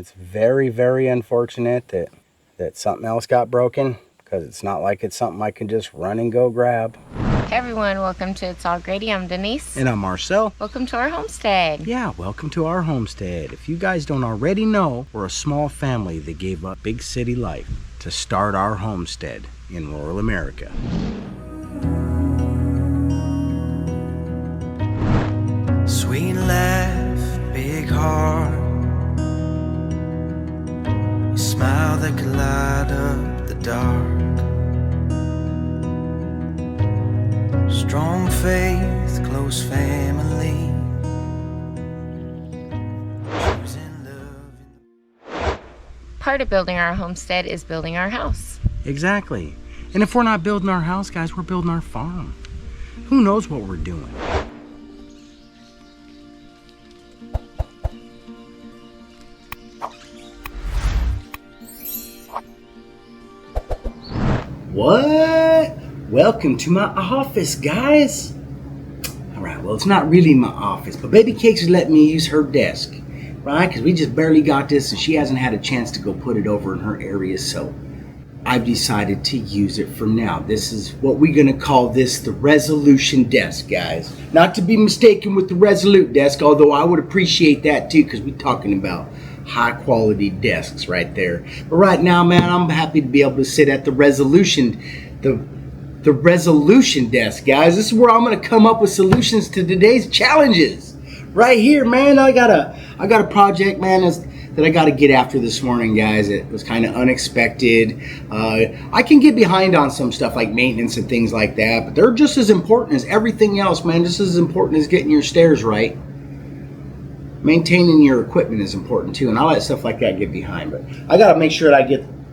It's very, very unfortunate that something else got broken, because it's not like it's something I can just run and go grab. Hey everyone, welcome to It's All Grady. I'm Denise. And I'm Marcel. Welcome to our homestead. Yeah, welcome to our homestead. If you guys don't already know, we're a small family that gave up big city life to start our homestead in rural America. Sweet laugh, big heart, a smile that could light up the dark. Strong faith, close family. Part of building our homestead is building our house. Exactly. And if we're not building our house, guys, we're building our farm. Who knows what we're doing? What? Welcome to my office, guys. Alright, well, it's not really my office, but Baby Cakes is letting me use her desk, right? Because we just barely got this and she hasn't had a chance to go put it over in her area, so I've decided to use it for now. This is what we're going to call this the resolution desk, guys. Not to be mistaken with the resolute desk, although I would appreciate that too, because we're talking about high quality desks right there. But right now, man, I'm happy to be able to sit at the resolution desk, guys. This is where I'm going to come up with solutions to today's challenges. Right here, man. I got a project, man, that I got to get after this morning, guys. It was kind of unexpected. I can get behind on some stuff like maintenance and things like that, but they're just as important as everything else, man. Just as important as getting your stairs right. Maintaining your equipment is important too, and I let stuff like that get behind. But I got to make sure that I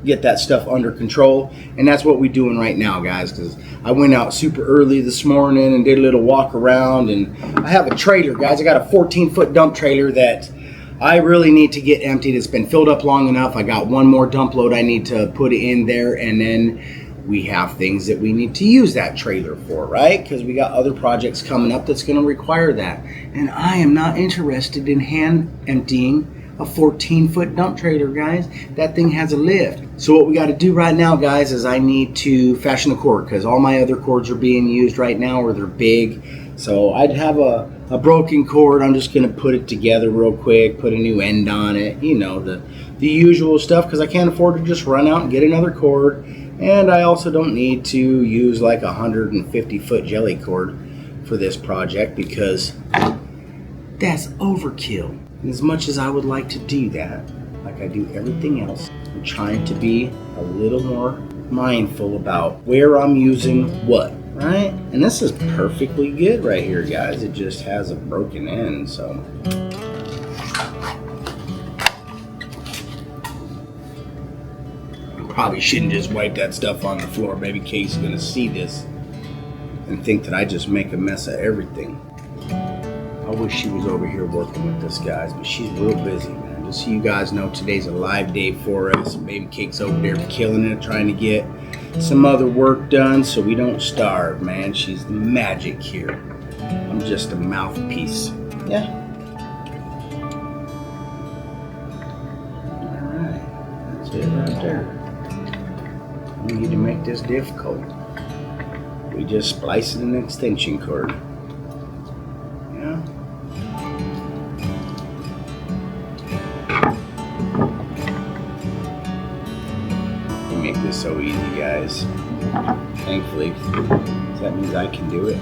get that stuff under control, and that's what we're doing right now, guys, because I went out super early this morning and did a little walk around, and I have a trailer, guys. I got a 14-foot dump trailer that I really need to get emptied. It's been filled up long enough. I got one more dump load I need to put in there, and then we have things that we need to use that trailer for, right? Because we got other projects coming up that's going to require that, and I am not interested in hand emptying a 14-foot dump trailer, guys. That thing has a lift. So what we got to do right now, guys, is I need to fashion a cord, because all my other cords are being used right now, or they're big. So I'd have a broken cord. I'm just going to put it together real quick, put a new end on it, you know, the usual stuff, because I can't afford to just run out and get another cord. And I also don't need to use like a 150-foot jelly cord for this project, because that's overkill. And as much as I would like to do that, like I do everything else, I'm trying to be a little more mindful about where I'm using what, right? And this is perfectly good right here, guys. It just has a broken end, so. Probably shouldn't just wipe that stuff on the floor. Baby Kate's gonna see this and think that I just make a mess of everything. I wish she was over here working with us, guys, but she's real busy, man. Just so you guys know, today's a live day for us. Baby Cake's over there killing it, trying to get some other work done so we don't starve, man. She's the magic here. I'm just a mouthpiece. Yeah. Alright, that's it right there. We need to make this difficult. We just splice it in an extension cord. Yeah. We make this so easy, guys. Thankfully, that means I can do it.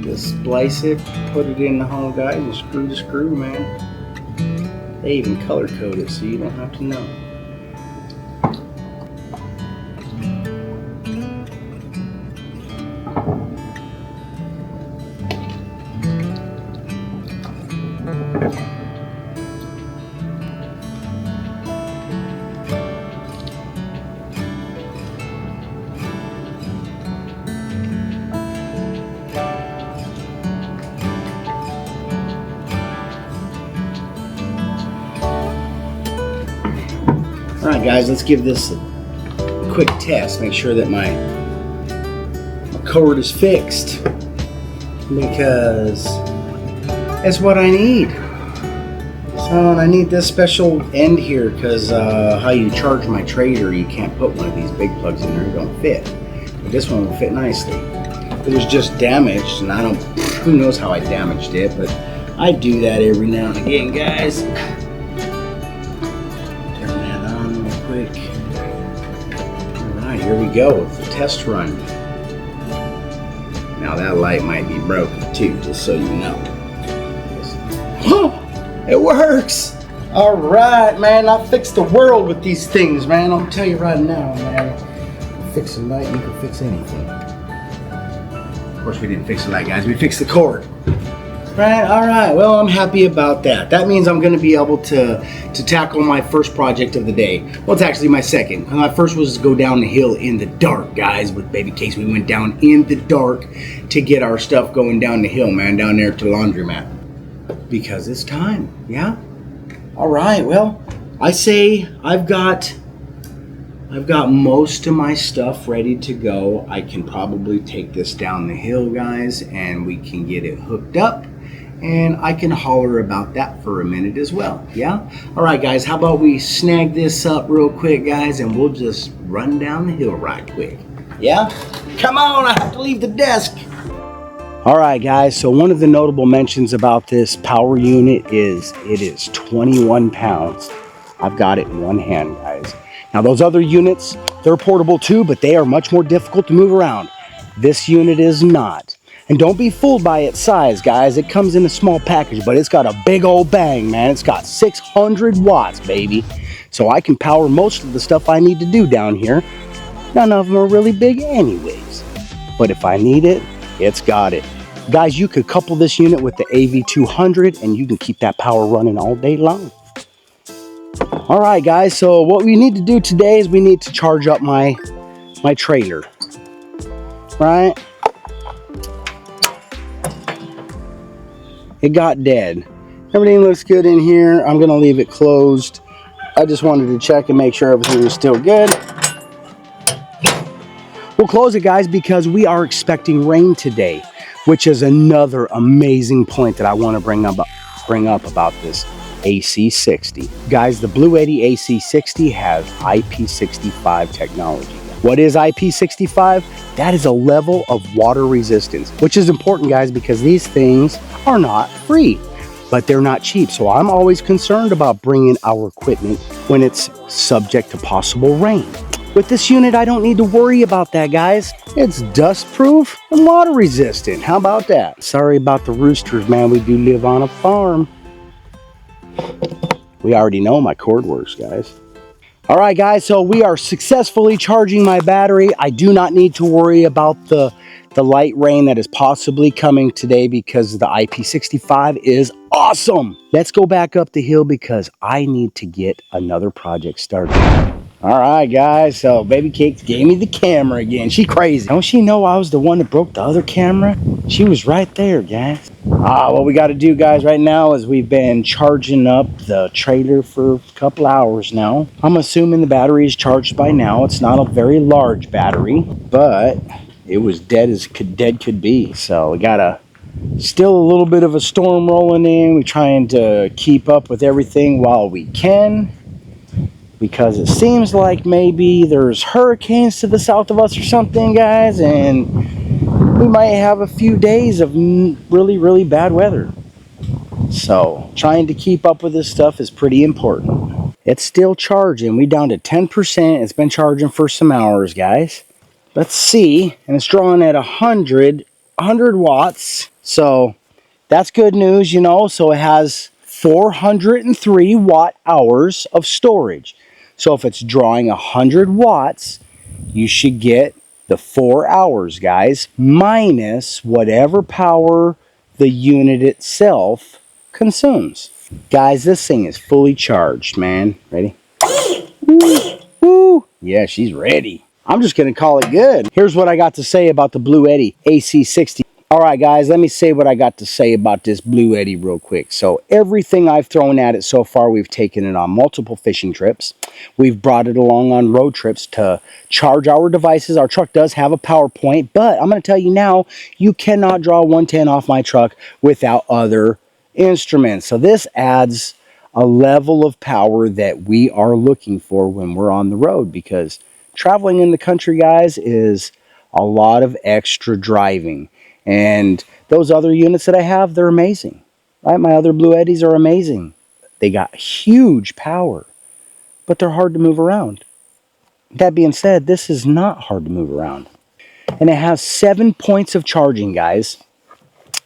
Just splice it, put it in the hole, guys, and screw the screw, man. They even color code it so you don't have to know. Alright guys, let's give this a quick test. Make sure that my cord is fixed, because that's what I need. So, and I need this special end here because how you charge my trailer, you can't put one of these big plugs in there, it don't fit. But this one will fit nicely. It was just damaged, and I don't, who knows how I damaged it, but I do that every now and again, guys. Turn that on real quick. Alright, here we go with the test run. Now that light might be broken too, just so you know. It works! Alright, man, I fixed the world with these things, man. I'm gonna tell you right now, man. Fix a light, you can fix anything. Of course, we didn't fix the light, guys. We fixed the cord. Right, alright, well, I'm happy about that. That means I'm gonna be able to tackle my first project of the day. Well, it's actually my second. My first was to go down the hill in the dark, guys, with Baby Case. We went down in the dark to get our stuff going down the hill, man, down there to the laundromat. Because it's time, yeah? Alright, well, I say I've got most of my stuff ready to go. I can probably take this down the hill, guys, and we can get it hooked up. And I can holler about that for a minute as well, yeah? Alright, guys, how about we snag this up real quick, guys, and we'll just run down the hill right quick, yeah? Come on, I have to leave the desk. Alright, guys, so one of the notable mentions about this power unit is it is 21 pounds. I've got it in one hand, guys. Now, those other units, they're portable too, but they are much more difficult to move around. This unit is not. And don't be fooled by its size, guys. It comes in a small package, but it's got a big old bang, man. It's got 600 watts, baby. So I can power most of the stuff I need to do down here. None of them are really big anyways. But if I need it, it's got it. Guys, you could couple this unit with the AV200 and you can keep that power running all day long. Alright, guys, so what we need to do today is we need to charge up my trailer. Right? It got dead. Everything looks good in here. I'm going to leave it closed. I just wanted to check and make sure everything was still good. We'll close it, guys, because we are expecting rain today, which is another amazing point that I want to bring up about this AC60. Guys, the bluetti AC60 has IP65 technology. What is IP65? That is a level of water resistance, which is important, guys, because these things are not free, but they're not cheap. So I'm always concerned about bringing our equipment when it's subject to possible rain. With this unit, I don't need to worry about that, guys. It's dust proof and water resistant. How about that? Sorry about the roosters, man. We do live on a farm. We already know my cord works, guys. All right, guys, so we are successfully charging my battery. I do not need to worry about the light rain that is possibly coming today because the IP65 is awesome. Let's go back up the hill because I need to get another project started. All right, guys, so Baby Cakes gave me the camera again. She crazy. Don't she know I was the one that broke the other camera? She was right there, guys. What we got to do, guys, right now is we've been charging up the trailer for a couple hours now. I'm assuming the battery is charged by now. It's not a very large battery, but it was dead as dead could be. So we got still a little bit of a storm rolling in. We're trying to keep up with everything while we can, because it seems like maybe there's hurricanes to the south of us or something, guys, and we might have a few days of really, really bad weather. So trying to keep up with this stuff is pretty important. It's still charging. We down to 10%. It's been charging for some hours, guys. Let's see. And it's drawing at 100 watts. So that's good news, you know. So it has 403 watt hours of storage. So if it's drawing 100 watts, you should get the 4 hours, guys, minus whatever power the unit itself consumes. Guys, this thing is fully charged, man. Ready? Woo, woo. Yeah, she's ready. I'm just going to call it good. Here's what I got to say about the bluetti AC60. All right, guys, let me say what I got to say about this bluetti real quick. So everything I've thrown at it so far, we've taken it on multiple fishing trips. We've brought it along on road trips to charge our devices. Our truck does have a power point, but I'm going to tell you now, you cannot draw 110 off my truck without other instruments. So this adds a level of power that we are looking for when we're on the road, because traveling in the country, guys, is a lot of extra driving. And those other units that I have, they're amazing. Right? My other Bluettis are amazing. They got huge power, but they're hard to move around. That being said, this is not hard to move around. And it has 7 points of charging, guys,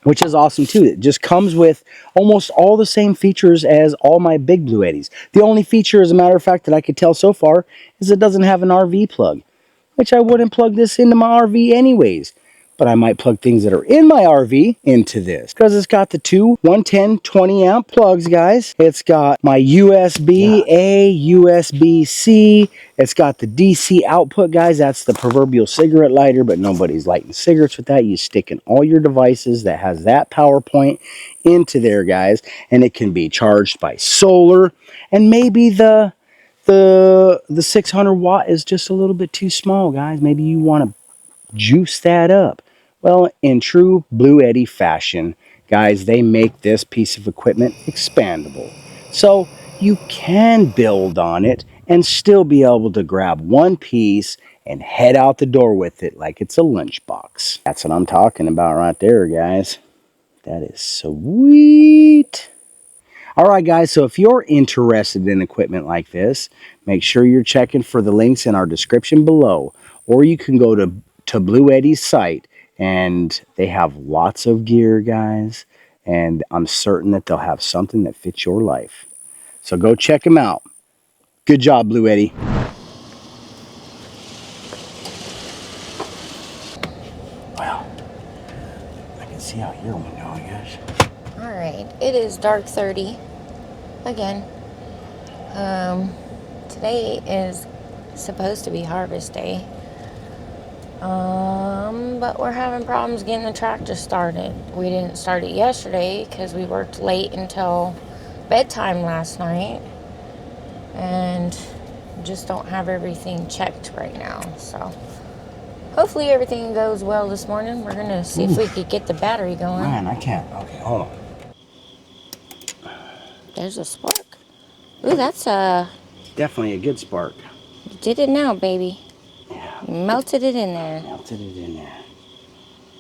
which is awesome too. It just comes with almost all the same features as all my big Bluettis. The only feature, as a matter of fact, that I could tell so far is it doesn't have an RV plug, which I wouldn't plug this into my RV anyways. But I might plug things that are in my RV into this, because it's got the two 110 20 amp plugs, guys. It's got my USB A, USB C. It's got the DC output, guys. That's the proverbial cigarette lighter, but nobody's lighting cigarettes with that. You stick in all your devices that has that power point into there, guys, and it can be charged by solar. And maybe the 600 watt is just a little bit too small, guys. Maybe you want to juice that up. Well, in true Bluetti fashion, guys, they make this piece of equipment expandable. So you can build on it and still be able to grab one piece and head out the door with it like it's a lunchbox. That's what I'm talking about right there, guys. That is sweet. All right, guys, so if you're interested in equipment like this, make sure you're checking for the links in our description below. Or you can go to Bluetti's site, and they have lots of gear, guys. And I'm certain that they'll have something that fits your life. So go check them out. Good job, Bluetti. Well, I can see out your window, I guess. All right, it is dark 30 again. Today is supposed to be harvest day. But we're having problems getting the tractor started. We didn't start it yesterday because we worked late until bedtime last night, and just don't have everything checked right now. So hopefully everything goes well this morning. We're gonna see if we could get the battery going. Man, I can't. Okay, hold on. There's a spark. Ooh, that's Definitely a good spark. you did it now, baby. Yeah. You melted it in there. Melted it in there.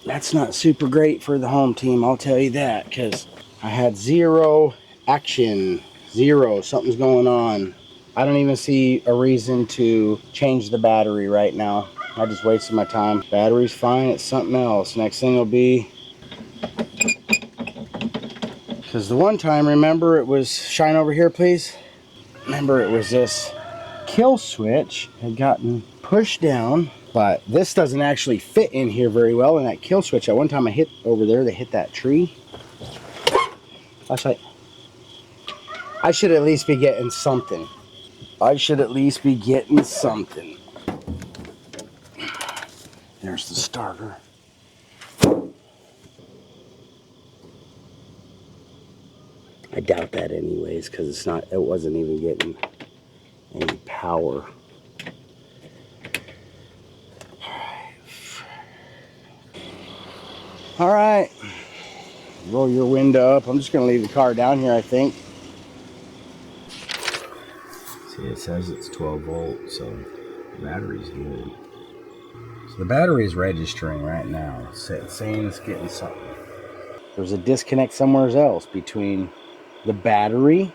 That's not super great for the home team, I'll tell you that, because I had zero action. Zero. Something's going on. I don't even see a reason to change the battery right now. I just wasted my time. Battery's fine, it's something else. Next thing will be, because the one time, remember, it was, shine over here please. Remember, it was this kill switch had gotten pushed down, but this doesn't actually fit in here very well. And that kill switch, at one time I hit over there, they hit that tree. Flashlight. I should at least be getting something. I should at least be getting something. There's the starter. I doubt that anyways, because it wasn't even getting any power. All right, roll your window up. I'm just gonna leave the car down here, I think. See, it says it's 12 volts, so the battery's good. So the battery is registering right now. It's saying it's getting something. There's a disconnect somewhere else between the battery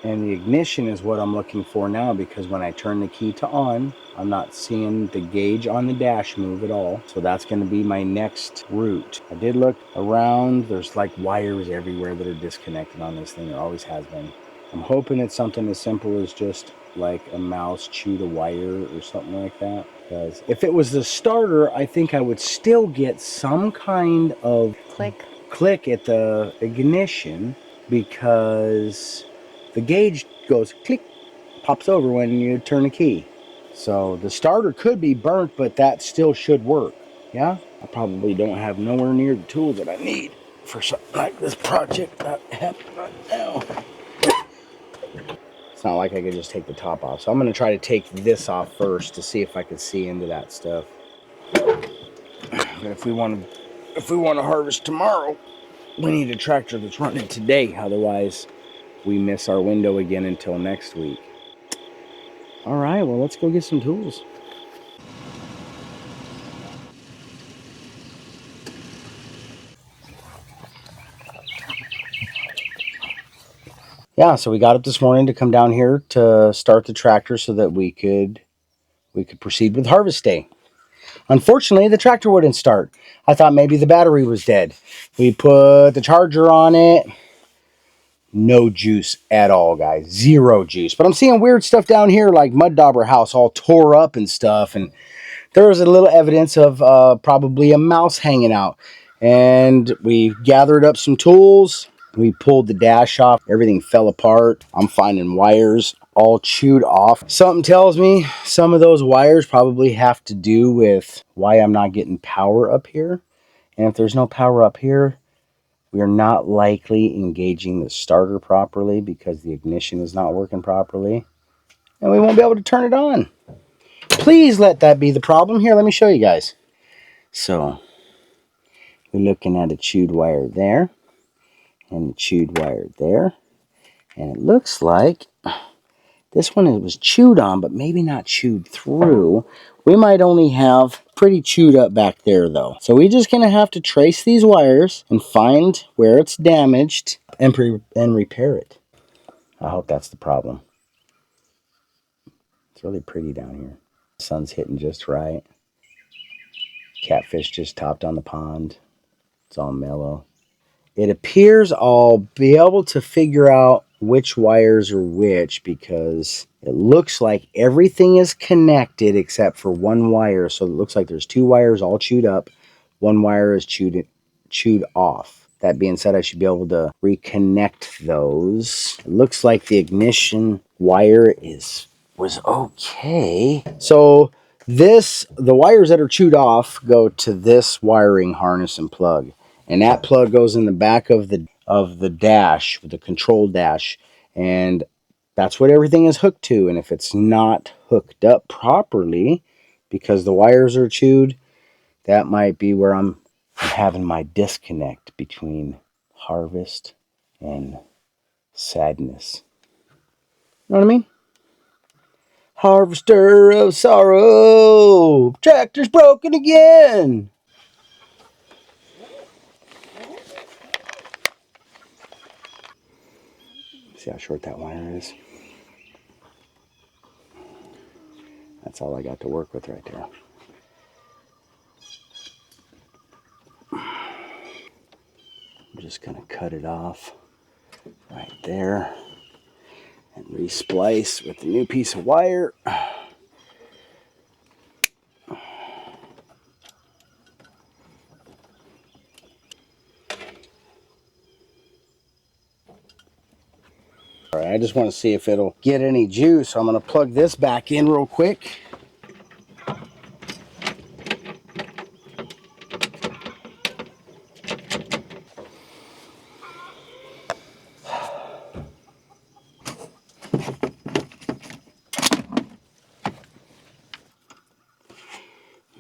and the ignition is what I'm looking for now, because when I turn the key to on, I'm not seeing the gauge on the dash move at all. So that's going to be my next route. I did look around. There's like wires everywhere that are disconnected on this thing. There always has been. I'm hoping it's something as simple as just like a mouse chewed a wire or something like that. Because if it was the starter, I think I would still get some kind of click at the ignition, because the gauge goes click, pops over when you turn the key. So the starter could be burnt, but that still should work. Yeah, I probably don't have nowhere near the tools that I need for something like this project that happened right now. It's not like I could just take the top off. So I'm going to try to take this off first to see if I can see into that stuff. But if we want to harvest tomorrow, we need a tractor that's running today. Otherwise, we miss our window again until next week. All right, well, let's go get some tools. Yeah, so we got up this morning to come down here to start the tractor so that we could proceed with harvest day. Unfortunately, the tractor wouldn't start. I thought maybe the battery was dead. We put the charger on it. No juice at all, guys. Zero juice. But I'm seeing weird stuff down here, like mud dauber house all tore up and stuff. And there was a little evidence of probably a mouse hanging out. And we gathered up some tools. We pulled the dash off. Everything fell apart. I'm finding wires all chewed off. Something tells me some of those wires probably have to do with why I'm not getting power up here. And if there's no power up here, we are not likely engaging the starter properly because the ignition is not working properly. And we won't be able to turn it on. Please let that be the problem. Here, let me show you guys. So, we're looking at a chewed wire there. And a chewed wire there. And it looks like this one was chewed on, but maybe not chewed through. We might only have pretty chewed up back there, though. So we're just going to have to trace these wires and find where it's damaged and repair it. I hope that's the problem. It's really pretty down here. The sun's hitting just right. Catfish just topped on the pond. It's all mellow. It appears I'll be able to figure out which wires are which because it looks like everything is connected except for one wire. So it looks like there's two wires all chewed up. One wire is chewed off. That being said, I should be able to reconnect those. It looks like the ignition wire was okay. So the wires that are chewed off go to this wiring harness and plug. And that plug goes in the back of the dash, the control dash, and that's what everything is hooked to. And if it's not hooked up properly because the wires are chewed, that might be where I'm having my disconnect between harvest and sadness. You know what I mean? Harvester of sorrow, tractor's broken again. See how short that wire is? That's all I got to work with right there. I'm just going to cut it off right there and resplice with the new piece of wire. All right, I just want to see if it'll get any juice. So I'm going to plug this back in real quick.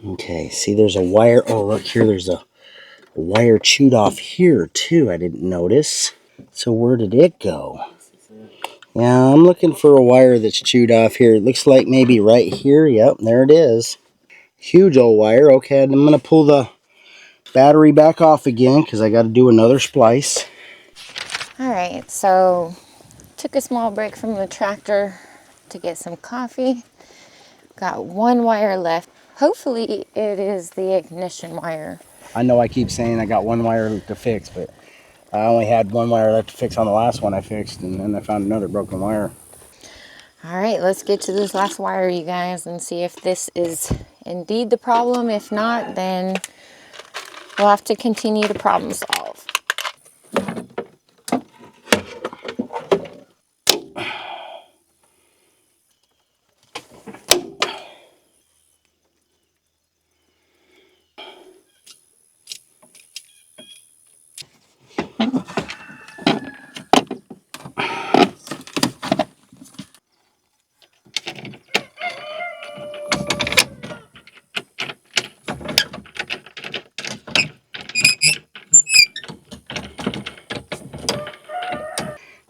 Okay, see there's a wire. Oh, look here, there's a wire chewed off here too. I didn't notice. So where did it go? Yeah, I'm looking for a wire that's chewed off here. It looks like maybe right here. Yep, there it is. Huge old wire. Okay, I'm going to pull the battery back off again because I got to do another splice. All right, so took a small break from the tractor to get some coffee. Got one wire left. Hopefully it is the ignition wire. I know I keep saying I got one wire to fix, but I only had one wire left to fix on the last one I fixed, and then I found another broken wire. All right, let's get to this last wire, you guys, and see if this is indeed the problem. If not, then we'll have to continue to problem solve.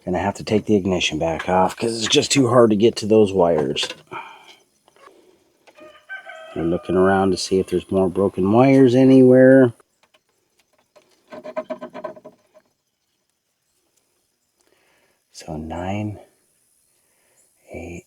Gonna have to take the ignition back off because it's just too hard to get to those wires. We're looking around to see if there's more broken wires anywhere. So 9, 8,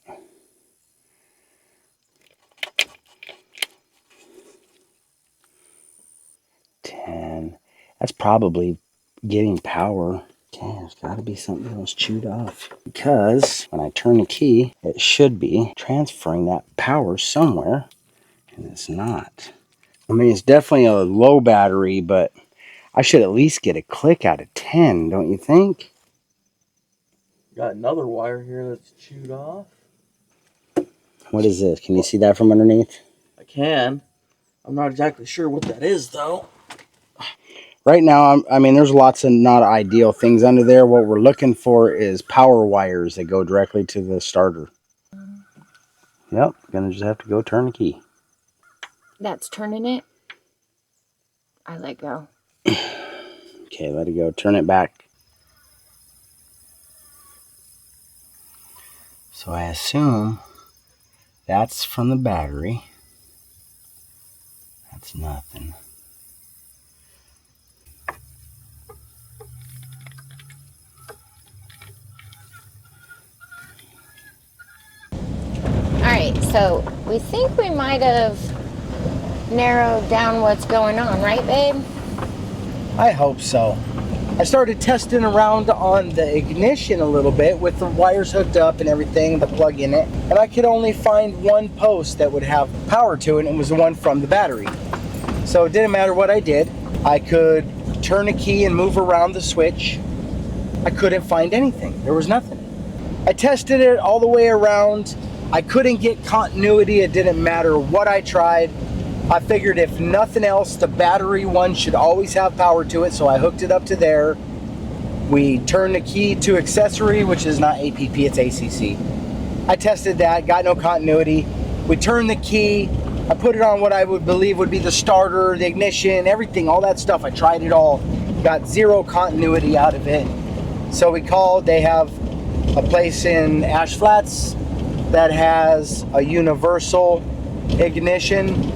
10. That's probably getting power. Okay, there's got to be something else chewed off. Because when I turn the key, it should be transferring that power somewhere. And it's not. I mean, it's definitely a low battery, but I should at least get a click out of 10, don't you think? Got another wire here that's chewed off. What is this? Can you see that from underneath? I can. I'm not exactly sure what that is, though. Right now, I mean, there's lots of not ideal things under there. What we're looking for is power wires that go directly to the starter. Yep, gonna just have to go turn the key. That's turning it. I let go. Okay, let it go. Turn it back. So I assume that's from the battery. That's nothing. Alright, so we think we might have narrowed down what's going on, right, babe? I hope so. I started testing around on the ignition a little bit with the wires hooked up and everything, the plug in it, and I could only find one post that would have power to it, and it was the one from the battery. So it didn't matter what I did. I could turn a key and move around the switch. I couldn't find anything. There was nothing. I tested it all the way around. I couldn't get continuity. It didn't matter what I tried. I figured if nothing else, the battery one should always have power to it, so I hooked it up to there. We turned the key to accessory, which is not APP, it's ACC. I tested that, got no continuity. We turned the key, I put it on what I would believe would be the starter, the ignition, everything, all that stuff. I tried it all, got zero continuity out of it. So we called, they have a place in Ash Flats that has a universal ignition.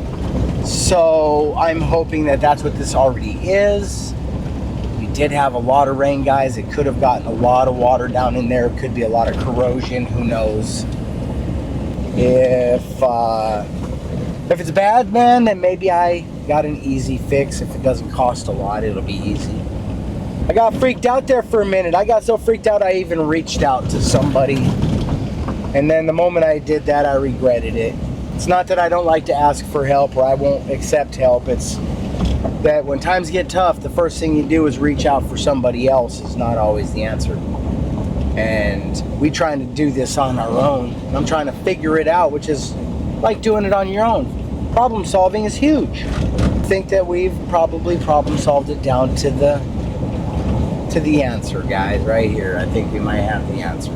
So I'm hoping that that's what this already is. We did have a lot of rain, guys. It could have gotten a lot of water down in there. It could be a lot of corrosion. Who knows? If it's bad, man, then maybe I got an easy fix. If it doesn't cost a lot, it'll be easy. I got freaked out there for a minute. I got so freaked out I even reached out to somebody. And then the moment I did that, I regretted it. It's not that I don't like to ask for help or I won't accept help. It's that when times get tough, the first thing you do is reach out for somebody else. Is not always the answer. And we trying to do this on our own. And I'm trying to figure it out, which is like doing it on your own. Problem solving is huge. I think that we've probably problem solved it down to the answer, guys, right here. I think we might have the answer.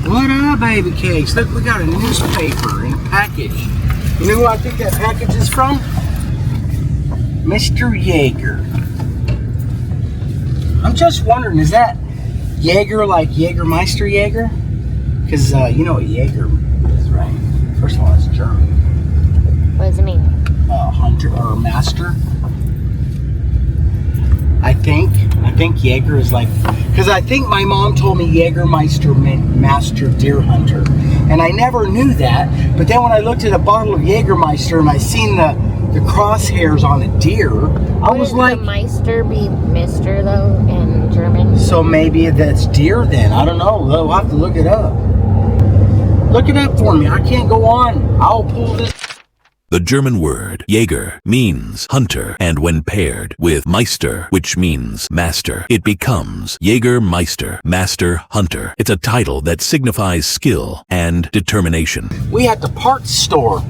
What up, baby cakes? Look, we got a newspaper in a package. You know who I think that package is from? Mr. Jaeger. I'm just wondering, is that Jaeger like Jägermeister Jaeger? Because you know what Jaeger is, right? First of all, it's German. What does it mean? Hunter or master. I think Jaeger is like, because I think my mom told me Jägermeister meant master deer hunter, and I never knew that. But then when I looked at a bottle of Jägermeister and I seen the crosshairs on a deer, I was like, Meister be Mister though in German? So maybe that's deer then. I don't know. We'll have to look it up. Look it up for me. I can't go on. I'll pull this. The German word Jäger means hunter, and when paired with Meister, which means master, it becomes Jägermeister, master hunter. It's a title that signifies skill and determination. We at the parts store.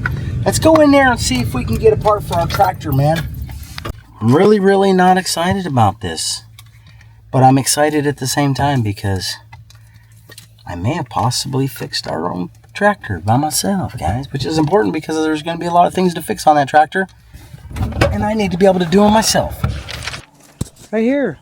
Let's go in there and see if we can get a part for our tractor, man. I'm really not excited about this, but I'm excited at the same time because I may have possibly fixed our own tractor by myself, guys, which is important because there's going to be a lot of things to fix on that tractor, and I need to be able to do them myself. Right here.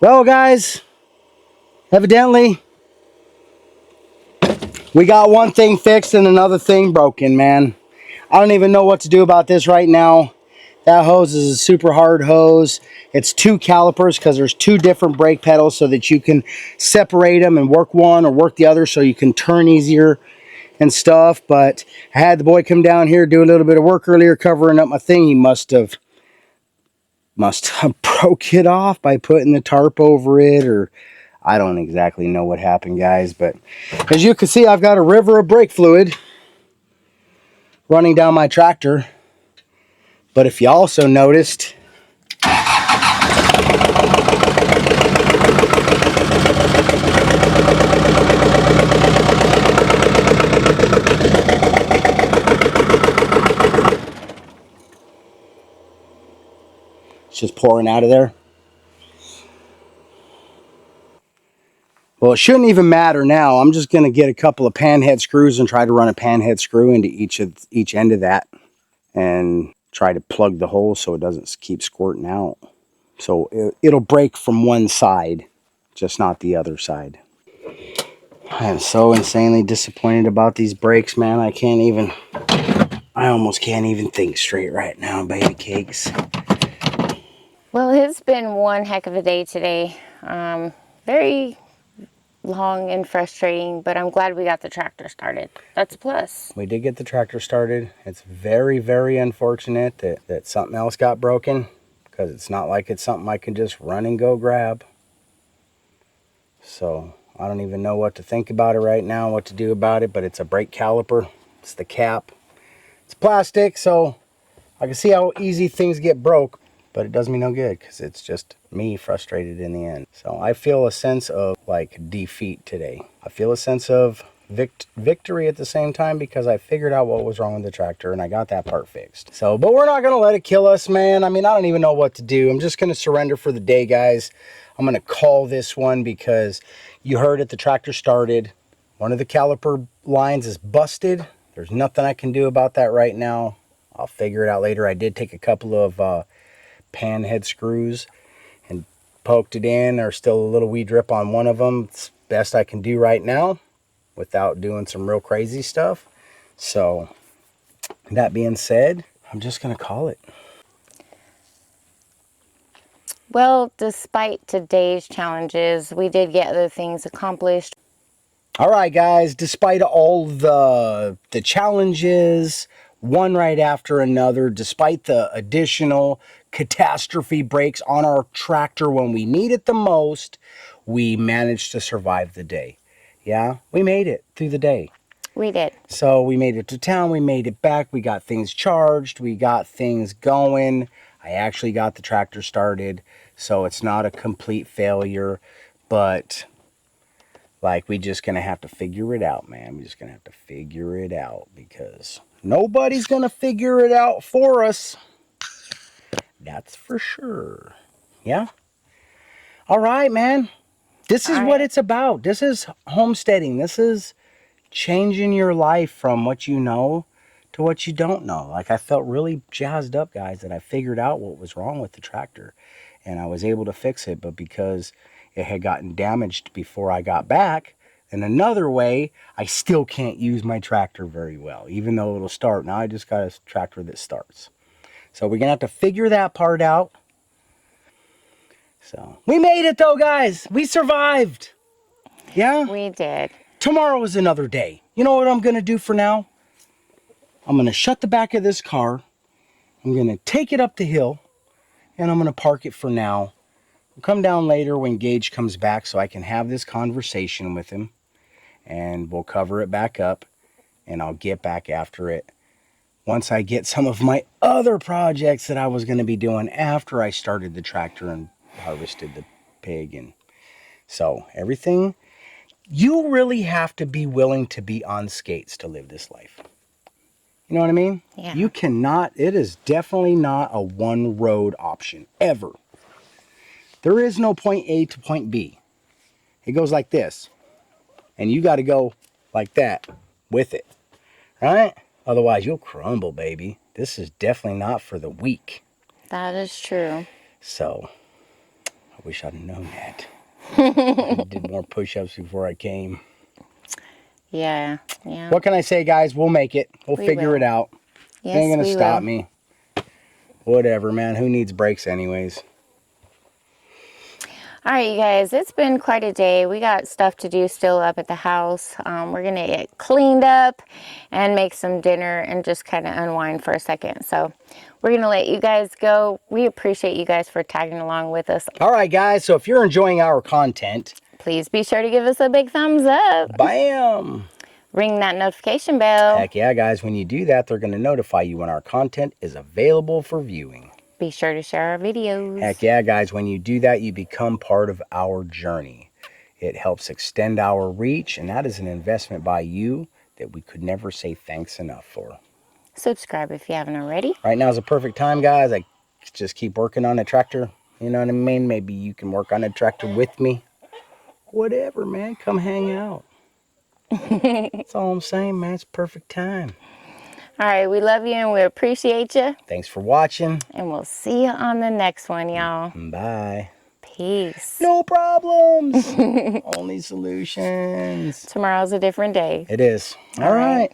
Well, guys, evidently we got one thing fixed and another thing broken, man. I don't even know what to do about this right now. That hose is a super hard hose. It's 2 calipers because there's 2 different brake pedals so that you can separate them and work one or work the other so you can turn easier and stuff. But I had the boy come down here, do a little bit of work earlier covering up my thing. He must have broke it off by putting the tarp over it, or I don't exactly know what happened, guys. But as you can see, I've got a river of brake fluid running down my tractor. But if you also noticed, it's just pouring out of there. Well, it shouldn't even matter now. I'm just going to get a couple of panhead screws and try to run a panhead screw into each end of that and try to plug the hole so it doesn't keep squirting out. So it'll break from one side, just not the other side. I am so insanely disappointed about these brakes, man. I almost can't even think straight right now, baby cakes. Well, it's been one heck of a day today. Very long and frustrating, but I'm glad we got the tractor started. That's a plus. We did get the tractor started. It's very, very unfortunate that something else got broken, because it's not like it's something I can just run and go grab. So I don't even know what to think about it right now, what to do about it, but it's a brake caliper. It's the cap. It's plastic, so I can see how easy things get broke, but it does me no good because it's just me frustrated in the end. So I feel a sense of like defeat today. I feel a sense of victory at the same time because I figured out what was wrong with the tractor and I got that part fixed. So, but we're not going to let it kill us, man. I mean, I don't even know what to do. I'm just going to surrender for the day, guys. I'm going to call this one because you heard it, the tractor started. One of the caliper lines is busted. There's nothing I can do about that right now. I'll figure it out later. I did take a couple of pan head screws and poked it in. There's still a little wee drip on one of them. It's best I can do right now without doing some real crazy stuff. So that being said, I'm just going to call it. Well, despite today's challenges, we did get other things accomplished. All right, guys, despite all the challenges, one right after another, despite the additional catastrophe breaks on our tractor when we need it the most, we managed to survive the day. Yeah, we made it through the day. We did. So we made it to town, we made it back, we got things charged, we got things going. I actually got the tractor started, so it's not a complete failure, but like, we just gonna have to figure it out, man. We're just gonna have to figure it out because nobody's gonna figure it out for us. That's for sure. Yeah? All right, man. This is what it's about. This is homesteading. This is changing your life from what you know to what you don't know. Like, I felt really jazzed up, guys, that I figured out what was wrong with the tractor. And I was able to fix it, but because it had gotten damaged before I got back, in another way, I still can't use my tractor very well, even though it'll start. Now I just got a tractor that starts. So we're going to have to figure that part out. So we made it though, guys. We survived. Yeah? We did. Tomorrow is another day. You know what I'm going to do for now? I'm going to shut the back of this car. I'm going to take it up the hill, and I'm going to park it for now. We'll come down later when Gage comes back so I can have this conversation with him, and we'll cover it back up, and I'll get back after it once I get some of my other projects that I was going to be doing after I started the tractor and harvested the pig. And so everything, you really have to be willing to be on skates to live this life. You know what I mean? Yeah. You cannot, it is definitely not a one road option, ever. There is no point A to point B. It goes like this. And you got to go like that with it. Right? Otherwise, you'll crumble, baby. This is definitely not for the weak. That is true. So, I wish I'd known that. I did more push-ups before I came. Yeah. What can I say, guys? We'll make it. We'll figure it out. Yes, Ain't gonna we stop will. me. Whatever, man. Who needs brakes anyways? All right, you guys, it's been quite a day. We got stuff to do still up at the house. We're going to get cleaned up and make some dinner and just kind of unwind for a second. So we're going to let you guys go. We appreciate you guys for tagging along with us. All right, guys. So if you're enjoying our content, Please be sure to give us a big thumbs up. bam! Ring that notification bell. Heck yeah, guys. When you do that, they're going to notify you when our content is available for viewing. Be sure to share our videos. Heck yeah, guys. When you do that, you become part of our journey. It helps extend our reach, and that is an investment by you that we could never say thanks enough for. Subscribe if you haven't already. Right now is a perfect time, guys. I just keep working on a tractor. You know what I mean? Maybe you can work on a tractor with me. Whatever, man. Come hang out. That's all I'm saying, man. It's perfect time. All right, we love you and we appreciate you. Thanks for watching. And we'll see you on the next one, y'all. Bye. Peace. No problems. Only solutions. Tomorrow's a different day. It is. All right.